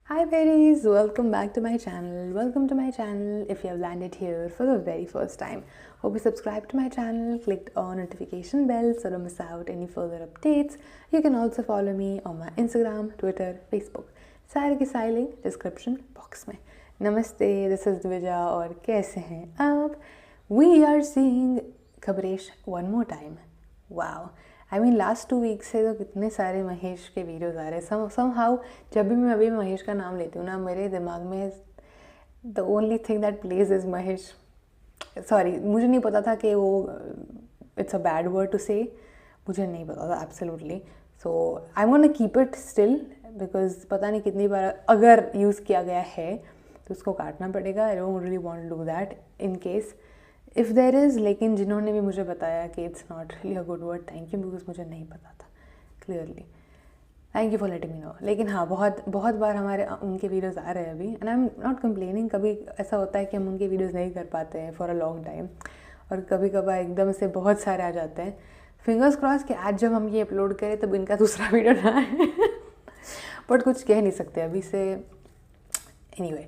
Hi berries, welcome back to my channel. Welcome to my channel if you have landed here for the very first time. Hope you subscribed to my channel, clicked on notification bell so don't miss out any further updates. You can also follow me on my Instagram, Twitter, Facebook. सारे के सारे link description box में. नमस्ते, this is Dwija और कैसे हैं आप? We are seeing खबरेश one more time. Wow, I mean last 2 week से तो कितने सारे महेश के वीडियोस आ रहे हैं. सम हाउ जब भी मैं अभी महेश का नाम लेती हूँ ना, मेरे दिमाग में the only thing that plays is Mahesh. Sorry, मुझे नहीं पता था कि वो it's a bad word to say. मुझे नहीं पता था absolutely. So I want to keep it still because पता नहीं कितनी बार अगर यूज़ किया गया है तो उसको काटना पड़ेगा. I don't really want to do that in case if there is. लेकिन जिन्होंने भी मुझे बताया कि it's not really a good word, thank you, because मुझे नहीं पता था clearly. Thank you for letting me know. लेकिन हाँ, बहुत बार हमारे उनके वीडियोज़ आ रहे हैं अभी, and I am not complaining. कभी ऐसा होता है कि हम उनके वीडियोज़ नहीं कर पाते हैं फॉर अ लॉन्ग टाइम, और कभी कभार एकदम से बहुत सारे आ जाते हैं. फिंगर्स क्रॉस कि आज जब हम ये अपलोड करें तब इनका दूसरा वीडियो ना आए. बट कुछ कह नहीं सकते अभी से. एनीवे,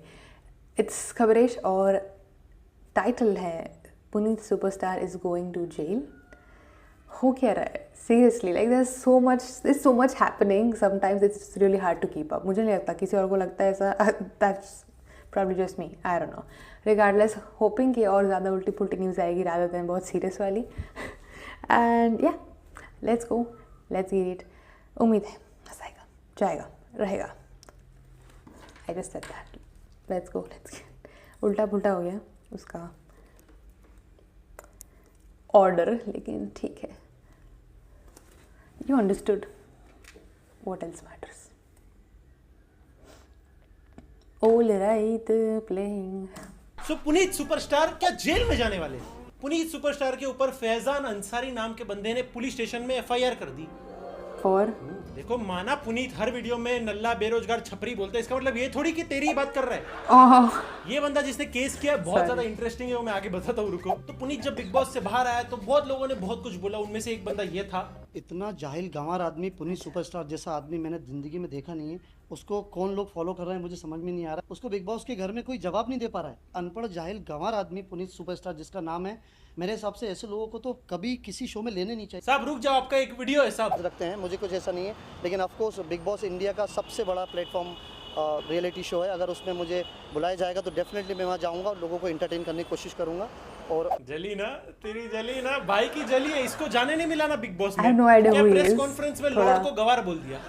इट्स खबरेश और टाइटल है Puneet superstar is going to jail. हो क्या रहा है seriously? Like there is so much happening. Sometimes it's really hard to keep up. मुझे नहीं लगता किसी और को लगता है ऐसा. That's probably just me, I don't know. Regardless, hoping कि और ज़्यादा उल्टी पुल्टी न्यूज़ आएगी रादर देन बहुत सीरियस वाली. And yeah, let's go, let's get it. उम्मीद है मज़ा आएगा, जाएगा, रहेगा. I just said that. Let's go, let's gate. उल्टा पुल्टा हो गया उसका ऑर्डर, लेकिन ठीक है. You understood. What else matters. All right, playing. So Puneet superstar क्या जेल में जाने वाले हैं? पुनीत सुपरस्टार के ऊपर फैजान अंसारी नाम के बंदे ने पुलिस स्टेशन में एफआईआर कर दी. फॉर देखो, माना पुनीत हर वीडियो में नल्ला बेरोजगार छपरी बोलता है, इसका मतलब ये थोड़ी कि तेरी ही बात कर रहा है. ये बंदा जिसने केस किया है बहुत ज्यादा इंटरेस्टिंग है, वो मैं आगे बताता हूँ, रुको. तो पुनीत जब बिग बॉस से बाहर आया तो बहुत लोगों ने बहुत कुछ बोला. उनमें से एक बंदा ये था. इतना जाहिल गंवार आदमी, पुनीत सुपरस्टार जैसा आदमी मैंने जिंदगी में देखा नहीं है. उसको कौन लोग फॉलो कर रहे हैं मुझे समझ में नहीं आ रहा. उसको बिग बॉस के घर में कोई जवाब नहीं दे पा रहा है. अनपढ़ जाहिल गंवार आदमी पुनीत सुपरस्टार जिसका नाम है. मेरे हिसाब से ऐसे लोगों को तो कभी किसी शो में लेने नहीं चाहिए. साहब रुक जाओ, आपका एक वीडियो है साहब. रखते हैं, मुझे कुछ ऐसा नहीं है. लेकिन ऑफकोर्स बिग बॉस इंडिया का सबसे बड़ा प्लेटफॉर्म रियलिटी शो है. अगर उसमें मुझे बुलाया जाएगा तो डेफिनेटली मैं वहाँ जाऊँगा और लोगों को एंटरटेन करने की कोशिश करूँगा. और जली ना, तेरी जली ना, भाई की जली है. इसको जाने नहीं मिला ना बिग बॉस में. I have no idea क्या who he press is. Conference में थोड़ा लॉर्ड को गवार बोल दिया.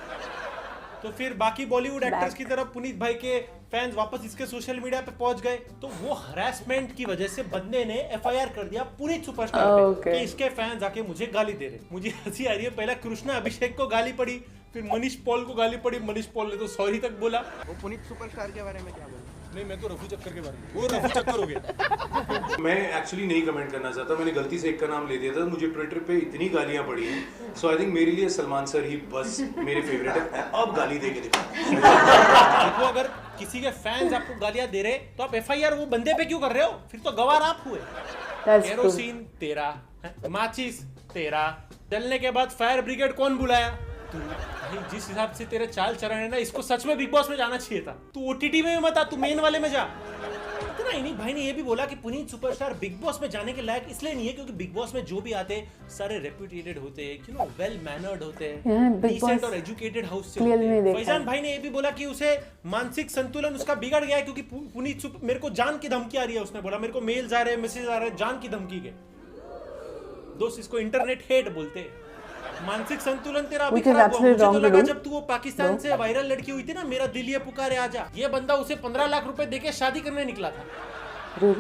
तो फिर बाकी बॉलीवुड एक्टर्स की तरफ पुनीत भाई के फैंस वापस इसके सोशल मीडिया पे पहुंच गए. तो वो हरासमेंट की वजह से बंदे ने एफआईआर कर दिया पुनीत सुपरस्टार पे कि इसके फैंस आके मुझे गाली दे रहे. मुझे हंसी आ रही है. पहला कृष्णा अभिषेक को गाली पड़ी, फिर मनीष पॉल को गाली पड़ी. मनीष पॉल ने तो सॉरी तक बोला. वो पुनीत सुपरस्टार के बारे में क्या बोला? नहीं, मैं तो रफू चक्कर के बारे में. वो रफू चक्कर हो गया. मैं एक्चुअली नहीं कमेंट करना चाहता. मैंने गलती से एक का नाम ले दिया था. मुझे ट्विटर पे इतनी गालियां पड़ी हैं. सो आई थिंक मेरे लिए सलमान सर ही बस मेरे फेवरेट है. अब गाली दे के देखो. देखो, अगर किसी के फैंस आपको गालियां दे रहे तो आप एफआईआर वो बंदे पे क्यों कर रहे हो? फिर तो गवार आप हुए. केरोसिन तेरा, माचिस तेरा, जलने के बाद फायर ब्रिगेड कौन बुलाया? तू. भाई जिस हिसाब से तेरे चाल चरण है ना, इसको सच में बिग बॉस में जाना चाहिए था. तू ओटीटी में मत आ, तू मेन वाले में जा. इतना ही नहीं, भाई ने ये भी बोला कि पुनीत सुपरस्टार बिग बॉस में जाने के लायक इसलिए नहीं है क्योंकि बिग बॉस में जो भी आते हैं सारे रेप्यूटेटेड होते हैं, यू नो, वेल मैनर्ड होते हैं, डिसेंट और एजुकेटेड हाउस से होते हैं. फैजान भाई ने ये भी बोला कि उसे मानसिक संतुलन उसका बिगड़ गया है क्योंकि पुनीत मेरे को जान की धमकी आ रही है. उसने बोला मेरे को मेल्स आ रहे हैं, मैसेज आ रहे हैं जान की धमकी के. दोस्त, इसको इंटरनेट हेट बोलते हैं. मानसिक संतुलन तेरा अभी खराब हुआ. मुझे तो लगा जब तू वो पाकिस्तान से वायरल लड़की हुई थी ना, मेरा दिल ये पुकारे आजा, ये बंदा उसे 15 लाख रुपए देके शादी करने निकला था.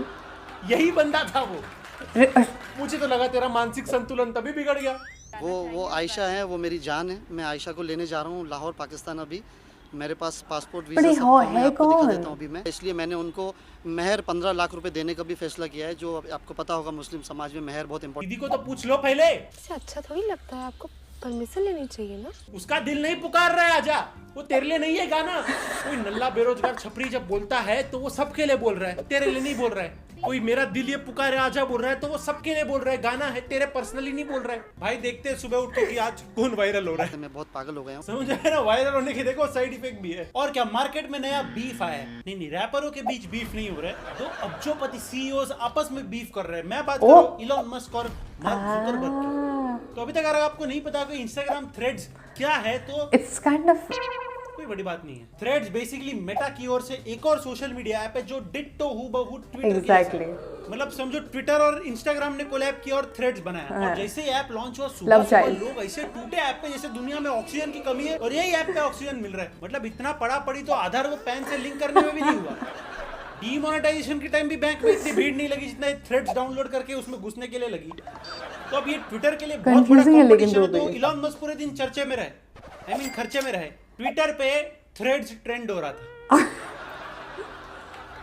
यही बंदा था वो. मुझे तो लगा तेरा मानसिक संतुलन तभी बिगड़ गया. वो आयशा है, वो मेरी जान है. मैं आयशा को लेने जा रहा हूँ लाहौर पाकिस्तान. अभी मेरे पास पासपोर्ट वीजा सब है. मैं आपको दिखा देता हूँ अभी मैं. इसलिए मैंने उनको महर 15 लाख रुपए देने का भी फैसला किया है. जो आपको पता होगा मुस्लिम समाज में महर बहुत इंपॉर्टेंट. दीदी को तो पूछ लो पहले. इससे अच्छा थोड़ी लगता है. आपको परमिशन लेनी चाहिए ना. उसका दिल नहीं पुकार रहा है आजा. वो तेरे लिए नहीं है गाना. कोई नल्ला बेरोजगार छपरी जब बोलता है तो वो सबके लिए बोल रहा है, तेरे लिए नहीं बोल रहा है. कोई मेरा दिल ये पुकारे आजा बोल रहा है तो वो सबके लिए बोल रहा है, गाना है, तेरे पर्सनली नहीं बोल रहा है। भाई देखते हैं सुबह उठ के कि आज कौन वायरल हो रहा है। मैं बहुत पागल हो गया हूँ। समझ आया ना, वायरल होने के देखो साइड इफेक्ट भी है। और क्या मार्केट में नया बीफ आया है। नहीं रैपरों के बीच बीफ नहीं हो रहा है, तो अब्जोपति सीईओज आपस में बीफ कर रहे हैं। मैं बात कर रहा हूँ इलॉन मस्क और मार्क जुकरबर्ग की। तो अभी तक अगर आपको नहीं पता कि इंस्टाग्राम थ्रेड्स क्या है तो इट्स काइंड ऑफ कोई बड़ी बात नहीं है। थ्रेड्स बेसिकली मेटा की ओर से एक और सोशल मीडिया ऐप है जो डिट्टो हूबहू ट्विटर की जैसा है। मतलब समझो ट्विटर और इंस्टाग्राम ने कोलैब किया और थ्रेड्स बनाया। और जैसे ऐप लॉन्च हुआ सुबह लोग ऐसे टूटे ऐप पे जैसे दुनिया में ऑक्सीजन की कमी है और यही ऐप पे ऑक्सीजन मिल रहा है। मतलब इतना पड़ा पड़ी तो आधार वो पैन से लिंक करने में भी नहीं हुआ। डीमोनेटाइजेशन के टाइम भी बैंक में इतनी भीड़ नहीं लगी जितना थ्रेड्स डाउनलोड करके उसमें घुसने के लिए लगी। तो अब ये ट्विटर के लिए बहुत बड़ा कंपटीशन है। तो इलॉन मस्क पूरे दिन चर्चे में रहे, आई मीन खर्चे में रहे। ट्विटर पे थ्रेड्स ट्रेंड हो रहा था।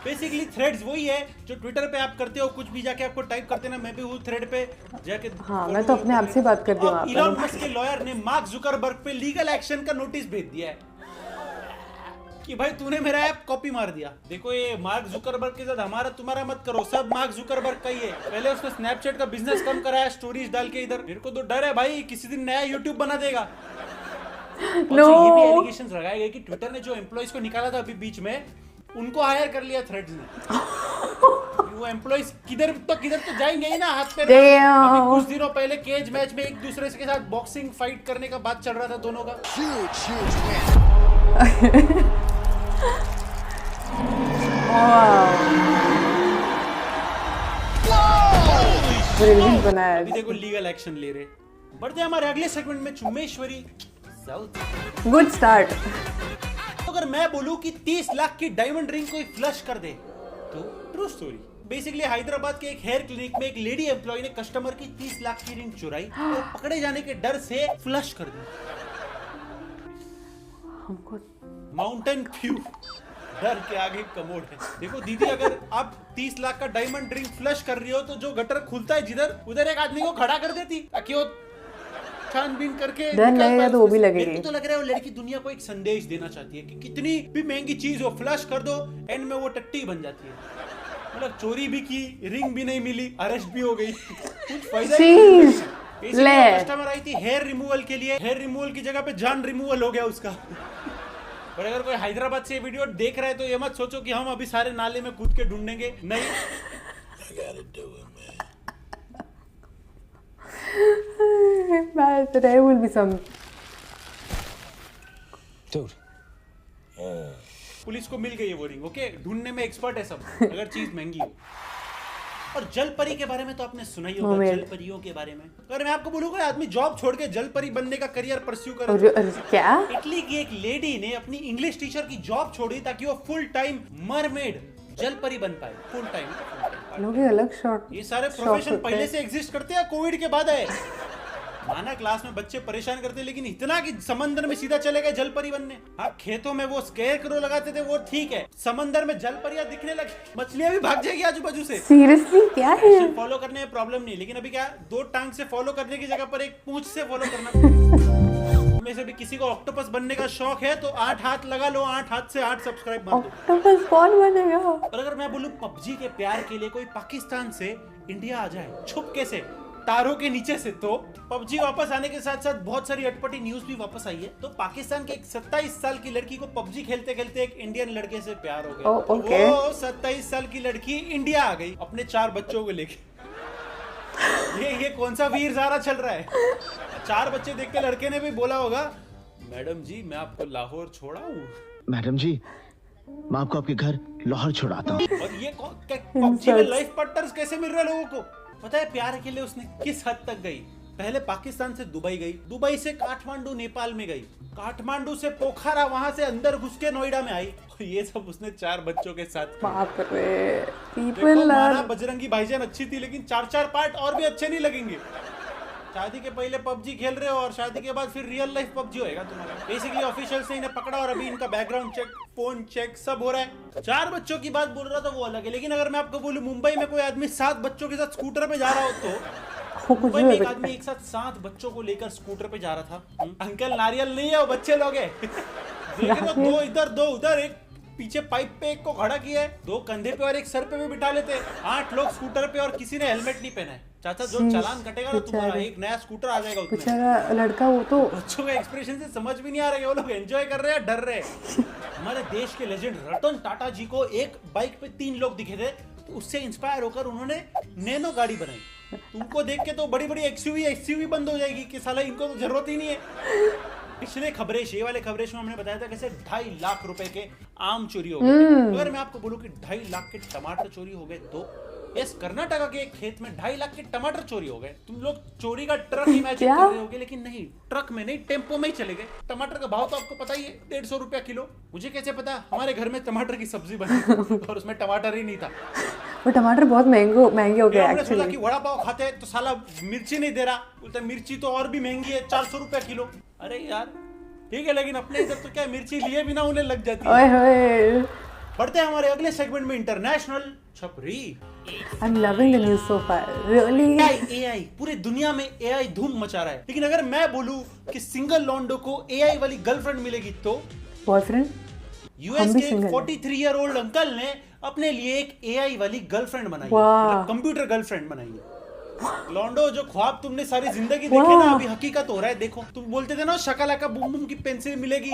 बेसिकली थ्रेड्स वही है जो ट्विटर पे आप करते हो, कुछ भी जाके आपको टाइप करते ना, मैं भी हूँ थ्रेड पे जाके। हाँ, मैं तो अपने आप से बात करती हूँ। इलॉन मस्क के लॉयर ने मार्क जुकरबर्ग पे लीगल एक्शन का नोटिस भेज दिया है कि भाई तूने मेरा ऐप कॉपी मार दिया। देखो ये मार्क जुकरबर्ग के साथ हमारा तुम्हारा मत करो, सब मार्क जुकरबर्ग का ही है। पहले उसने स्नैपचैट का बिजनेस कम कराया स्टोरीज डाल के इधर। मेरे को तो डर है भाई किसी दिन नया यूट्यूब बना देगा। No. ये भी एलिगेशंस लगाए गए कि ट्विटर ने जो एम्प्लॉइज को निकाला था अभी बीच में उनको हायर कर लिया थ्रेड्स ने। वो एम्प्लॉइज किधर तो जाएंगे ही ना हाथ पे। अभी कुछ दिनों पहले केज मैच में एक दूसरे के साथ बॉक्सिंग फाइट करने का बात चल रहा था दोनों का। ब्रिलियंट बनाया। अभी देखो लीगल एक्शन ले रहे। बढ़ते हमारे अगले सेगमेंट में चुम्मेश्वरी साउथ। Good start. अगर मैं बोलूं कि 30 लाख की डायमंड रिंग कोई फ्लश कर दे तो ट्रू स्टोरी। बेसिकली हैदराबाद के एक हेयर क्लिनिक में एक लेडी एम्प्लॉय ने कस्टमर की 30 लाख की रिंग चुराई और पकड़े जाने के डर से फ्लश कर दी। हमको माउंटेन क्यू डर के आगे कमोड है। देखो दीदी, अगर आप 30 लाख का डायमंड रिंग फ्लश कर रही हो तो जो गटर खुलता है जिधर उधर एक आदमी को खड़ा कर देती ताकि वो छानबीन करके डर लगेगा तो वो भी लगेगी। मेरे को तो लग रहा है वो लड़की दुनिया को एक संदेश देना चाहती है कि कितनी भी महंगी चीज हो फ्लश कर दो, एंड में वो टट्टी बन जाती है। मतलब चोरी भी की, रिंग भी नहीं मिली, अरेस्ट भी हो गई, कुछ फायदा नहीं। कस्टमर आई थी हेयर रिमूवल के लिए, हेयर रिमूवल की जगह पे जान रिमूवल हो गया उसका। और अगर कोई हैदराबाद से ये वीडियो देख रहा है तो ये मत सोचो कि हम अभी सारे नाले में कूद के ढूंढेंगे, नहीं। There will be some. Dude. Police को मिल गई है वो रिंग, ओके? ढूंढने में एक्सपर्ट है सब, अगर चीज महंगी हो। और जल परी के बारे में तो आपने सुना ही होगा, जल परियों के बारे में। अगर मैं आपको बोलूँ कोई आदमी जॉब छोड़ के जल परी बनने का करियर परस्यू करे, क्या? इटली की एक लेडी ने अपनी इंग्लिश टीचर की जॉब छोड़ी ताकि वो फुल टाइम मरमेड जल परी बन पाए। फुल टाइम लोग अलग शॉट। ये सारे प्रोफेशन पहले से एग्जिस्ट करते हैं, कोविड के बाद आए। माना क्लास में बच्चे परेशान करते, लेकिन इतना कि समंदर में सीधा चले गए जल परी बनने। हाँ, खेतों में वो स्केयर करो लगाते थे वो ठीक है, समंदर में जल परियां दिखने लगी, मछलियां भी भाग जाएगी आजू बाजू से। सीरियसली क्या है? फॉलो करने में प्रॉब्लम नहीं, लेकिन अभी क्या 2 टांग से फॉलो करने की जगह पर एक पूंछ से फॉलो करना। में से भी किसी को ऑक्टोपस बनने का शौक है तो 8 हाथ लगा लो, 8 हाथ से 8 सब्सक्राइब मार दो। ऑक्टोपस कौन बनेगा? और अगर मैं बोलूं पबजी के प्यार के लिए कोई पाकिस्तान से इंडिया आ जाए छुपके से तारों के नीचे से, तो पबजी वापस आने के साथ साथ बहुत सारी अटपटी न्यूज भी वापस आई है। तो पाकिस्तान के एक 27 साल की लड़की को पबजी खेलते खेलते एक इंडियन लड़के से प्यार हो गया। okay. वो 27 साल की लड़की इंडिया आ गई अपने 4 बच्चों को लेके। ये कौन सा वीर ज़ारा चल रहा है? 4 बच्चे देख के लड़के ने भी बोला होगा, मैडम जी मैं आपको लाहौर छोड़ाऊं। मैडम जी मैं आपको आपके घर लाहौर छोड़ाता हूँ। और ये पबजी में लाइफ पार्टनर्स कैसे मिल रहे लोगों को? पता है प्यार के लिए उसने किस हद तक गई? पहले पाकिस्तान से दुबई गई, दुबई से काठमांडू नेपाल में गई, काठमांडू से पोखरा वहां से अंदर घुस के नोएडा में आई। ये सब उसने 4 बच्चों के साथ। बाप रे, पीपल आर बजरंगी भाईजान अच्छी थी, लेकिन 4 पार्ट और भी अच्छे नहीं लगेंगे। शादी के पहले पबजी खेल रहे हो और शादी के बाद फिर रियल लाइफ पबजी होएगा तुम्हारा। बेसिकली ऑफिशियल से इन्हें पकड़ा और अभी इनका बैकग्राउंड चेक, फोन चेक सब हो रहा है। 4 बच्चों की बात बोल रहा था वो अलग है, लेकिन अगर मैं आपको बोलूं मुंबई में कोई आदमी 7 बच्चों के साथ स्कूटर पे जा रहा हो तो मुंबई में एक आदमी एक साथ 7 बच्चों को लेकर स्कूटर पे जा रहा था। अंकल नारियल नहीं है, वो बच्चे लोग हैं। 2 इधर 2 उधर, एक पीछे पाइप पे एक को खड़ा किया है, 2 कंधे पे और एक सर पे भी बिठा लेते। 8 लोग स्कूटर पे और किसी ने हेलमेट नहीं पहना है। चाचा जो चालान कटेगा ना तुम्हारा, एक नया स्कूटर आ जाएगा उसमें। बेचारा लड़का वो तो बच्चों के एक्सप्रेशन से समझ भी नहीं आ रहा है वो लोग एंजॉय कर रहे हैं डर रहे हैं। हमारे देश के लेजेंड रतन टाटा जी को एक बाइक पे 3 लोग दिखे थे, तो उससे इंस्पायर होकर उन्होंने नैनो गाड़ी बनाई। तुमको देख के तो बड़ी बड़ी एक्सयूवी बंद हो जाएगी कि साला इनको तो जरूरत ही नहीं है। पिछले खबरेश, ये वाले खबरेश में हमने बताया था कैसे 2.5 लाख रुपए के आम चोरी हो गए। अगर मैं आपको बोलूं कि 2.5 लाख के टमाटर चोरी हो गए, तो यस, कर्नाटका के एक खेत में 2.5 लाख के टमाटर चोरी हो गए। तुम लोग चोरी का ट्रक इमेजिन कर रहे होगे, लेकिन नहीं, ट्रक में नहीं, टेम्पो में ही चले गए। टमाटर का भाव तो आपको पता ही है, 150 रुपया किलो। मुझे कैसे पता? हमारे घर में टमाटर की सब्जी बनी और उसमें टमाटर ही नहीं था। वो टमाटर बहुत महंगे हो गए हमने एक्चुअली। सोचा कि वड़ा पाव खाते हैं तो साला मिर्ची नहीं दे रहा, बोलते मिर्ची तो और भी महंगी है, 400 रुपया किलो। अरे यार ठीक है, लेकिन अपने इधर तो क्या मिर्ची लिए बिना उन्हें लग जाती है। बढ़ते हैं हमारे अगले सेगमेंट में, इंटरनेशनल छपरी। I'm loving the news so far, really. AI पूरे दुनिया में AI धूम मचा रहा है। लेकिन अगर मैं बोलूं कि सिंगल लॉन्डो को AI वाली गर्लफ्रेंड मिलेगी तो बॉयफ्रेंड? यूएस के 43 ईयर ओल्ड अंकल ने अपने लिए एक AI वाली गर्लफ्रेंड बनाई, कंप्यूटर गर्लफ्रेंड बनाई है। लॉन्डो, जो ख्वाब तुमने सारी जिंदगी देखे ना, अभी हकीकत हो रहा है। देखो, तुम बोलते थे ना शकालाका बूम बूम की पेंसिल मिलेगी,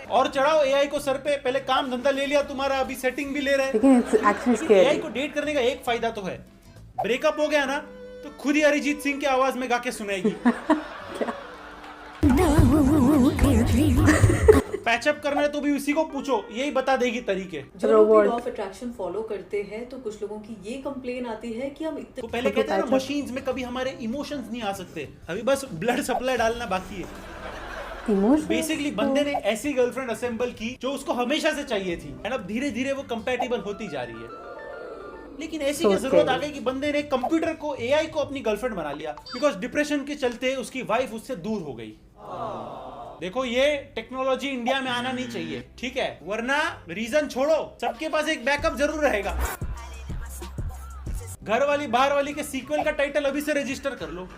और चढ़ाओ AI को सर पे। पहले काम धंधा ले लिया तुम्हारा, अभी सेटिंग भी ले रहे हैं। AI को डेट करने का एक फायदा तो है, ब्रेकअप हो गया ना तो खुद ही अरिजीत सिंह की आवाज में गा के सुनाएगी। पैचअप करना है तो भी उसी को पूछो, यही बता देगी तरीके। जो लोग लॉ ऑफ अट्रैक्शन फॉलो करते हैं, तो कुछ लोगों की ये कंप्लेन आती है कि हम इतने तो पहले कहते हैं ना, मशीन्स में कभी हमारे इमोशंस नहीं आ सकते, अभी बस ब्लड सप्लाई डालना बाकी है। बेसिकली बंदे ने ऐसी गर्लफ्रेंड असेंबल की जो उसको हमेशा से चाहिए थी, एंड अब धीरे धीरे वो कंपैटिबल होती जा रही है। लेकिन ऐसी की जरूरत आ गई कि बंदे ने कंप्यूटर को, AI को अपनी गर्लफ्रेंड बना लिया, बिकॉज डिप्रेशन के चलते उसकी वाइफ उससे दूर हो गई। देखो, ये टेक्नोलॉजी इंडिया में आना नहीं चाहिए, ठीक है, वरना रीजन छोड़ो, सबके पास एक बैकअप जरूर रहेगा। घर वाली बाहर वाली के सीक्वल का टाइटल अभी से रजिस्टर कर लो।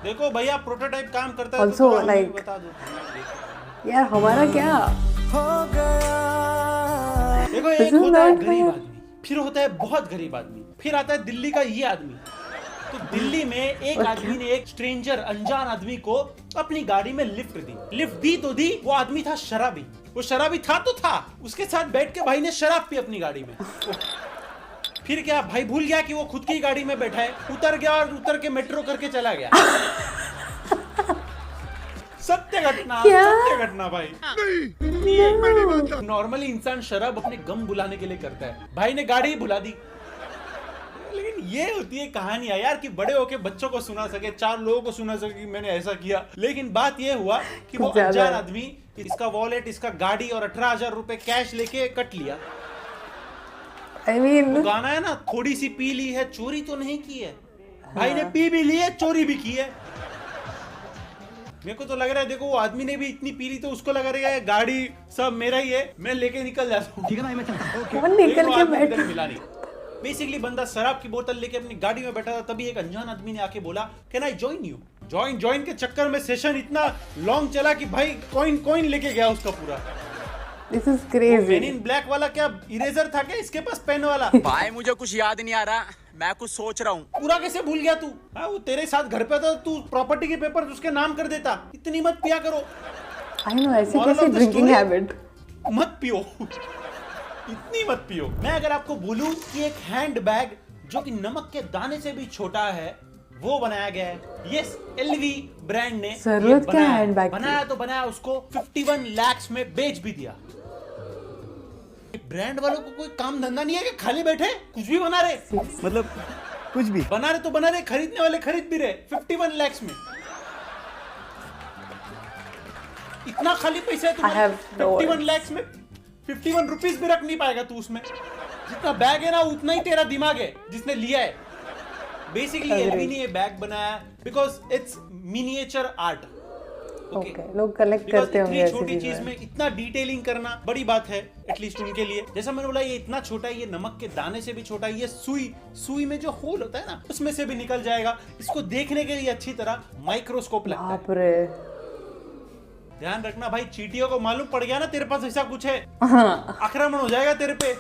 देखो भैया, प्रोटोटाइप काम करता है also, तो like, बता दो यार हमारा क्या हो गया। देखो, एक होता है गरीब आदमी, फिर होता है बहुत गरीब आदमी, फिर आता है दिल्ली का ये आदमी। तो दिल्ली में एक आदमी ने एक स्ट्रेंजर, अनजान आदमी को अपनी गाड़ी में लिफ्ट दी तो दी, वो आदमी था शराबी। वो शराबी था तो था, उसके साथ बैठ के भाई ने शराब पी अपनी गाड़ी में। फिर क्या, भाई भूल गया कि वो खुद की गाड़ी में बैठा है, उतर गया और उतर के मेट्रो करके चला गया। सत्य घटना भाई। नॉर्मली इंसान शराब अपने गम बुलाने के लिए करता है, भाई ने गाड़ी ही भुला दी। लेकिन ये होती है कहानियां यार, कि बड़े होके बच्चों को सुना सके, 4 लोगों को सुना सके कि मैंने ऐसा किया। लेकिन बात ये हुआ कि वो अनजान आदमी इसका वॉलेट, इसका गाड़ी और 18,000 रुपए कैश लेके कट लिया। I mean, वो गाना है ना, थोड़ी सी पी ली है, चोरी तो नहीं की है। भाई ने पी भी ली है, चोरी भी की है। मेरे को तो लग रहा है, देखो वो आदमी ने भी इतनी पी ली तो उसको लग रहा है गाड़ी सब मेरा ही है, मैं लेके निकल जाता हूँ। ठीक है ना, मैं चलता हूँ। कौन निकल के बैठा? मिला नहीं। बेसिकली बंदा शराब की बोतल लेके अपनी गाड़ी में बैठा था, तभी एक अनजान आदमी ने आके बोला, can I join you? Join के चक्कर में सेशन इतना लॉन्ग चला कि भाई कॉइन लेके गया उसका पूरा। This is crazy. Man in black वाला क्या इरेजर था क्या इसके पास, पेन वाला? भाई मुझे कुछ याद नहीं आ रहा, मैं कुछ सोच रहा हूँ। पूरा कैसे भूल गया तू? हाँ, वो तेरे साथ घर पे था, तू प्रॉपर्टी के पेपर उसके नाम कर देता। इतनी मत पिया करो। I know, ऐसे कैसे ड्रिंकिंग हैबिट? मत पियो, इतनी मत पियो। मैं अगर आपको बोलूं कि एक हैंड बैग जो कि नमक के दाने से भी छोटा है, वो बनाया गया है। यस, LV ब्रांड ने जरूरत क्या हैंड बैग बनाया, तो बनाया, उसको 51 लाख में बेच भी दिया। ब्रांड वालों को कोई काम धंधा नहीं है कि खाली बैठे कुछ भी बना रहे, मतलब कुछ भी बना रहे, खरीदने वाले खरीद भी रहे। 51 लाख में इतना खाली पैसा है तुम्हारे? 51 लाख में 51 रुपीज भी रख नहीं पाएगा तू उसमें। जितना बैग है ना, उतना ही तेरा दिमाग है जिसने लिया है। बेसिकली LV ने ये बैग बनाया because it's miniature art. Okay, लोग कलेक्ट करते होंगे ऐसी छोटी चीज में इतना डिटेलिंग करना बड़ी बात है, एटलीस्ट उनके लिए। जैसा मैंने बोला, ये इतना छोटा है, ये नमक के दाने से भी छोटा है, ये सुई में जो होल होता है ना, उसमें से भी निकल जाएगा। इसको देखने के लिए अच्छी तरह माइक्रोस्कोप लगता है। ध्यान रखना भाई, चींटियों को मालूम पड़ गया ना तेरे पास ऐसा कुछ है, आक्रमण हो जाएगा तेरे पे।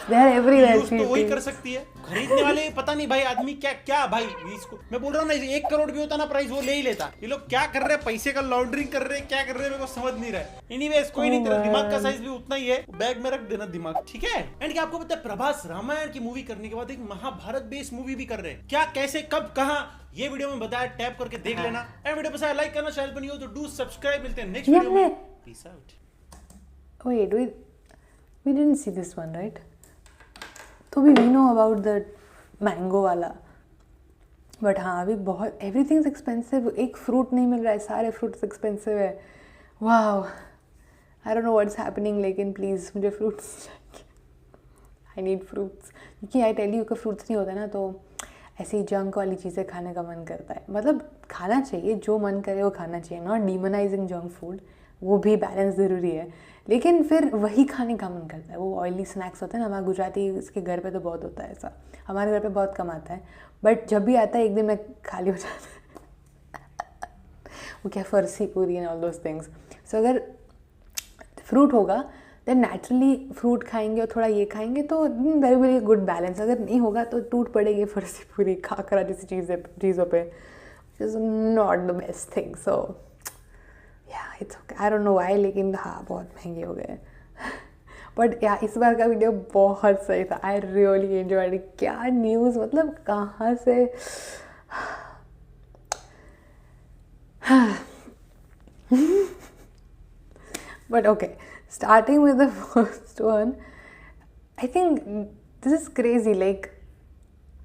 यूज तो वही कर सकती है, खरीदने वाले पता नहीं भाई आदमी क्या क्या भाई, इसको मैं बोल रहा हूँ ना 1 करोड़ भी होता ना प्राइस वो ले ही लेता। ये लोग क्या कर रहे हैं, पैसे का लॉन्ड्रिंग कर रहे हैं, क्या कर रहे हैं मेरे को समझ नहीं रहा है। एनीवेज कोई नहीं, तेरा दिमाग का साइज भी उतना ही है, बैग में रख देना दिमाग, ठीक है। एंड क्या आपको पता है प्रभास रामायण की मूवी करने के बाद एक महाभारत बेस्ड मूवी भी कर रहे हैं, क्या कैसे कब कहाँ ये वीडियो में बताया, टैप करके देख लेना। एंड वीडियो पसंद आया लाइक करना, चैनल पर नहीं हो तो डू सब्सक्राइब। मिलते हैं नेक्स्ट वीडियो में, peace out. Wait, we didn't see this one, right? तो भी we know about the mango वाला, बट हाँ अभी बहुत एवरीथिंग इज एक्सपेंसिव, एक फ्रूट नहीं मिल रहा है, सारे फ्रूट्स एक्सपेंसिव है। Wow, I don't know what's happening, लेकिन प्लीज़ मुझे फ्रूट्स चाहिए, आई नीड फ्रूट्स। क्योंकि आई टेल यू का फ्रूट्स नहीं होता ना तो ऐसी जंक वाली चीज़ें खाने का मन करता है। मतलब खाना चाहिए, जो मन करे वो खाना चाहिए, नॉट डीमोनाइजिंग जंक फूड, वो भी बैलेंस ज़रूरी है, लेकिन फिर वही खाने का मन करता है। वो ऑयली स्नैक्स होते हैं ना, हमारे गुजराती इसके घर पे तो बहुत होता है ऐसा, हमारे घर पे बहुत कम आता है, बट जब भी आता है एक दिन में खाली हो जाता है। वो क्या फरसी पूरी एंड ऑल दोज थिंग्स। सो अगर फ्रूट होगा देन नेचुरली फ्रूट खाएंगे और थोड़ा ये खाएंगे तो वेरी वेरी गुड बैलेंस। अगर नहीं होगा तो टूट पड़ेगी फरसी पूरी खाकरा जैसी चीज़ों पे, is not the best thing. So या it's okay, I don't know why, लेकिन हाँ बहुत महंगे हो गए। बट या इस बार का वीडियो बहुत सही था, आई रियली एंजॉयड। क्या न्यूज़, मतलब कहाँ से but okay, starting with the first one, I think this is crazy. Like,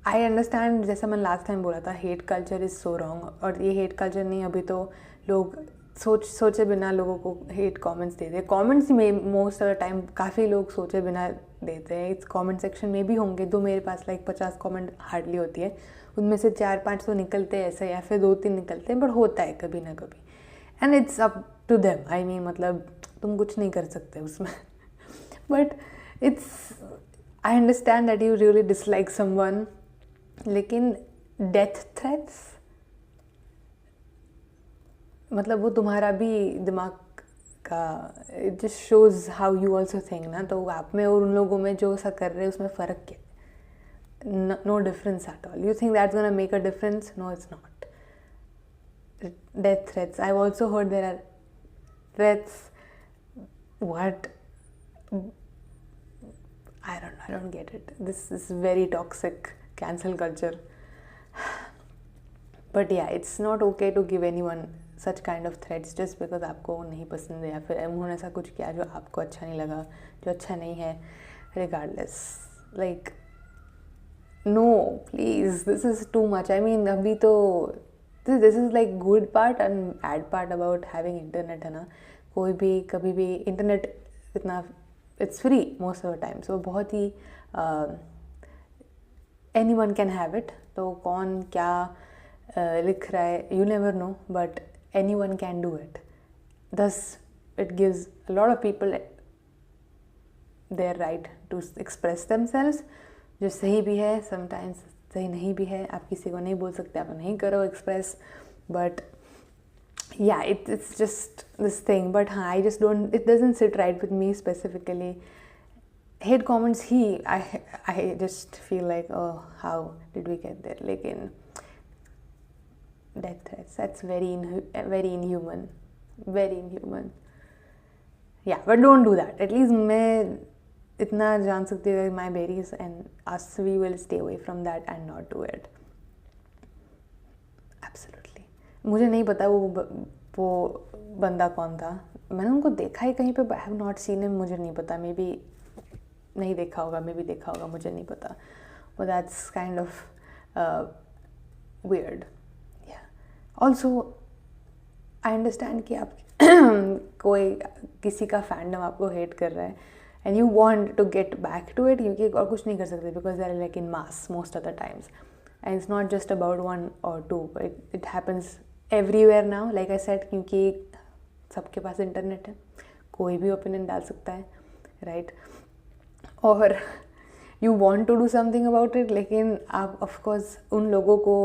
I understand, जैसा मैंने लास्ट टाइम बोला था, hate culture is so wrong. और ये हेट कल्चर नहीं, अभी तो लोग सोचे बिना लोगों को हेट कमेंट्स देते हैं। कमेंट्स में मोस्ट ऑफ द टाइम काफ़ी लोग सोचे बिना देते हैं। इस कमेंट सेक्शन में भी होंगे तो मेरे पास लाइक 50 कमेंट हार्डली होती है, उनमें से 4-5 तो निकलते हैं ऐसे, या फिर 2-3 निकलते हैं, बट होता है कभी ना कभी। And it's up to them, I mean मतलब तुम कुछ नहीं कर सकते उसमें। But it's, I understand that you really dislike someone, लेकिन डेथ थ्रेट्स, मतलब वो तुम्हारा भी दिमाग का, it just shows how you also think ना। तो आप में और उन लोगों में जो ऐसा कर रहे हैं उसमें फ़र्क क्या है? No difference at all. You think that's gonna make a difference? No, it's not. Death threats, I've also heard there are threats. What? I don't get it. This is very toxic cancel culture. But yeah, it's not okay to give anyone such kind of threats just because आपको नहीं पसंद है, या फिर उन्होंने ऐसा कुछ किया जो आपको अच्छा नहीं लगा, जो अच्छा नहीं है, regardless. Like, no, please, this is too much. I mean, अभी तो this is like good part and bad part about having internet है ना। कोई भी कभी भी इंटरनेट इतना, it's free most of the time, so बहुत ही anyone can have it। तो कौन क्या लिख रहा है, you never know, but anyone can do it. Thus it gives a lot of people their right to express themselves, जो सही भी है, sometimes सही नहीं भी है। आप किसी को नहीं बोल सकते, आप नहीं करो express, but yeah it's just this thing. But हाँ, I just don't, it doesn't sit right with me specifically. Hate comments ही I just feel like oh how did we get there, लेकिन death threats, that's very inhuman, very inhuman. Yeah but don't do that. At least मैं इतना जान सकती है my berries and us, we will stay away from that and not do it. Absolutely. मुझे नहीं पता वो बंदा कौन था, मैंने उनको देखा ही कहीं पे, I have not seen him, मुझे नहीं पता, मे बी नहीं देखा होगा, मे बी देखा होगा, मुझे नहीं पता। But that's kind of weird. या ऑल्सो आई अंडरस्टैंड कि आप कोई किसी का फैंडम आपको हेट कर रहा है and you want to get back to it, क्योंकि और कुछ नहीं कर सकते, because they are like in mass most of the times, and it's not just about 1 or 2, but it happens everywhere now, like I said, क्योंकि सबके पास internet है, कोई भी ओपिनियन डाल सकता है, राइट? और you want to do something about it, लेकिन आप of course उन लोगों को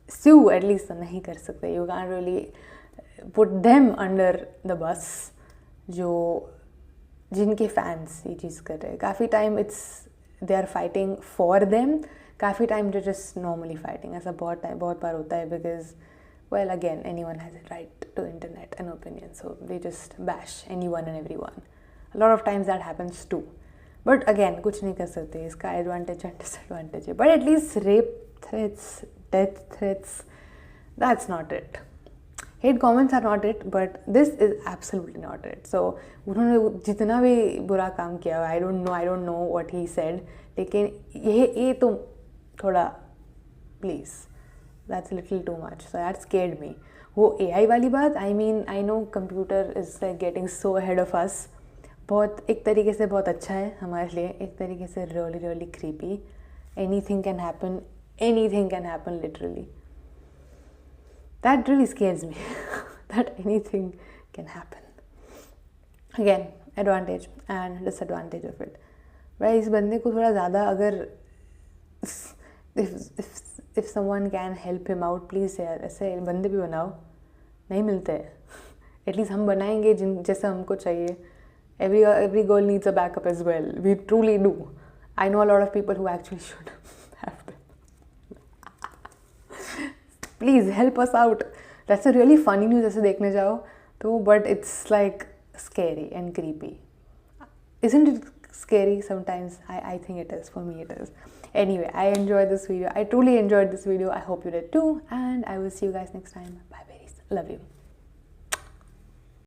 sue at least नहीं कर सकते, you can't really put them under the bus जो जिनके फैंस ये चीज़ कर रहे हैं. काफ़ी time they are fighting for them, काफ़ी time they're just normally fighting. ऐसा बहुत बार होता है because well, again, anyone has a right to internet and opinion, so they just bash anyone and everyone. A lot of times that happens too. But again, कुछ नहीं कर सकते, इसका advantage and disadvantage है. But at least rape threats, death threats, that's not it. Hate comments are not it, but this is absolutely not it. So उन्होंने जितना भी बुरा काम किया, I don't know what he said, लेकिन ये तो थोड़ा please. That's a little too much. So that scared me. वो AI वाली बात, I mean, I know computer is like getting so ahead of us. बहुत एक तरीके से बहुत अच्छा है हमारे लिए, एक तरीके से really creepy. Anything can happen literally. That really scares me. That anything can happen. Again, advantage and disadvantage of it. भाई इस बंदे को थोड़ा ज़्यादा अगर if someone can help him out, please यार ऐसे बंदे भी बनाओ, नहीं मिलते हैं. At least हम बनाएंगे जैसा हमको चाहिए. Every girl needs a backup as well. We truly do. I know a lot of people who actually should have them. Please help us out. That's a really funny news ऐसे देखने जाओ तो, but it's like scary and creepy. Isn't it scary sometimes? I think it is. For me it is. Anyway, I enjoyed this video. I truly enjoyed this video. I hope you did too. And I will see you guys next time. Bye, babies. Love you.